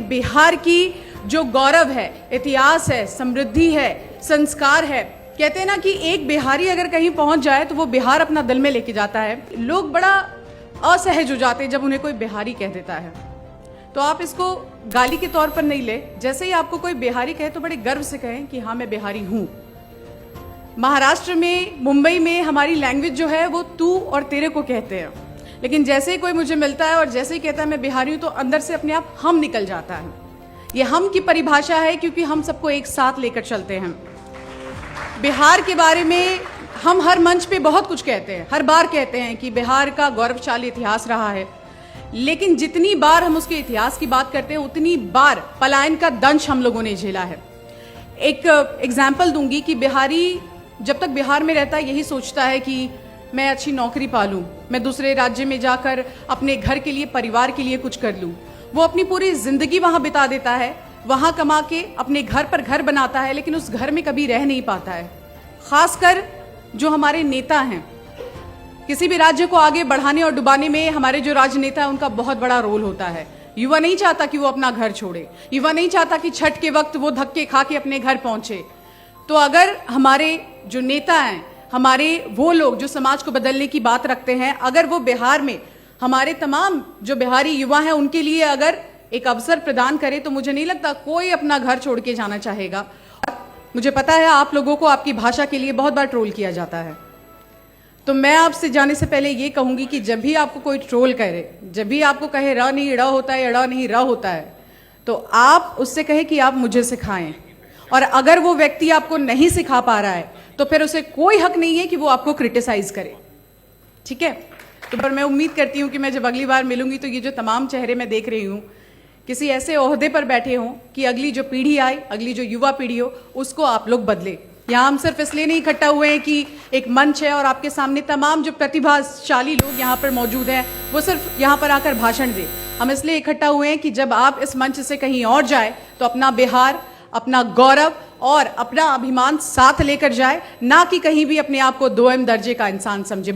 बिहार की जो गौरव है, इतिहास है, समृद्धि है, संस्कार है। कहते हैं ना कि एक बिहारी अगर कहीं पहुंच जाए तो वो बिहार अपना दिल में लेके जाता है। लोग बड़ा असहज हो जाते हैं जब उन्हें कोई बिहारी कह देता है। तो आप इसको गाली के तौर पर नहीं ले। जैसे ही आपको कोई बिहारी कहे तो बड़े गर्व से कहें कि हाँ मैं बिहारी हूं। महाराष्ट्र में, मुंबई में हमारी लैंग्वेज जो है वो तू और तेरे को कहते हैं, लेकिन जैसे ही कोई मुझे मिलता है और जैसे ही कहता है मैं बिहारी हूं तो अंदर से अपने आप हम निकल जाता है। ये हम की परिभाषा है क्योंकि हम सबको एक साथ लेकर चलते हैं। बिहार के बारे में हम हर मंच पे बहुत कुछ कहते हैं, हर बार कहते हैं कि बिहार का गौरवशाली इतिहास रहा है, लेकिन जितनी बार हम उसके इतिहास की बात करते हैं उतनी बार पलायन का दंश हम लोगों ने झेला है। एक एग्जाम्पल दूंगी कि बिहारी जब तक बिहार में रहता है यही सोचता है कि मैं अच्छी नौकरी पालूं, मैं दूसरे राज्य में जाकर अपने घर के लिए, परिवार के लिए कुछ कर लूं। वो अपनी पूरी जिंदगी वहां बिता देता है, वहां कमा के अपने घर पर घर बनाता है, लेकिन उस घर में कभी रह नहीं पाता है। खासकर जो हमारे नेता हैं, किसी भी राज्य को आगे बढ़ाने और डुबाने में हमारे जो राजनेता है उनका बहुत बड़ा रोल होता है। युवा नहीं चाहता कि वो अपना घर छोड़े, युवा नहीं चाहता कि छठ के वक्त वो धक्के खा के अपने घर पहुंचे। तो अगर हमारे जो नेता हैं, हमारे वो लोग जो समाज को बदलने की बात रखते हैं, अगर वो बिहार में हमारे तमाम जो बिहारी युवा हैं उनके लिए अगर एक अवसर प्रदान करे तो मुझे नहीं लगता कोई अपना घर छोड़ के जाना चाहेगा। मुझे पता है आप लोगों को आपकी भाषा के लिए बहुत बार ट्रोल किया जाता है, तो मैं आपसे जाने से पहले ये कहूंगी कि जब भी आपको कोई ट्रोल करे, जब भी आपको कहे र नहीं ड़ होता है, ड़ नहीं र होता है, तो आप उससे कहे कि आप मुझे सिखाएं। और अगर वो व्यक्ति आपको नहीं सिखा पा रहा है तो फिर उसे कोई हक नहीं है कि वो आपको क्रिटिसाइज करे, ठीक है। तो पर मैं उम्मीद करती हूं कि मैं जब अगली बार मिलूंगी तो ये जो तमाम चेहरे मैं देख रही हूं किसी ऐसे ओहदे पर बैठे हों कि अगली जो पीढ़ी आए, अगली जो युवा पीढ़ी हो, उसको आप लोग बदले। यहाँ हम सिर्फ इसलिए नहीं इकट्ठा हुए हैं कि एक मंच है और आपके सामने तमाम जो प्रतिभाशाली लोग यहाँ पर मौजूद हैं वो सिर्फ यहाँ पर आकर भाषण दे। हम इसलिए इकट्ठा हुए हैं कि जब आप इस मंच से कहीं और जाए तो अपना बिहार, अपना गौरव और अपना अभिमान साथ लेकर जाए, ना कि कहीं भी अपने आप को 2M दर्जे का इंसान समझे।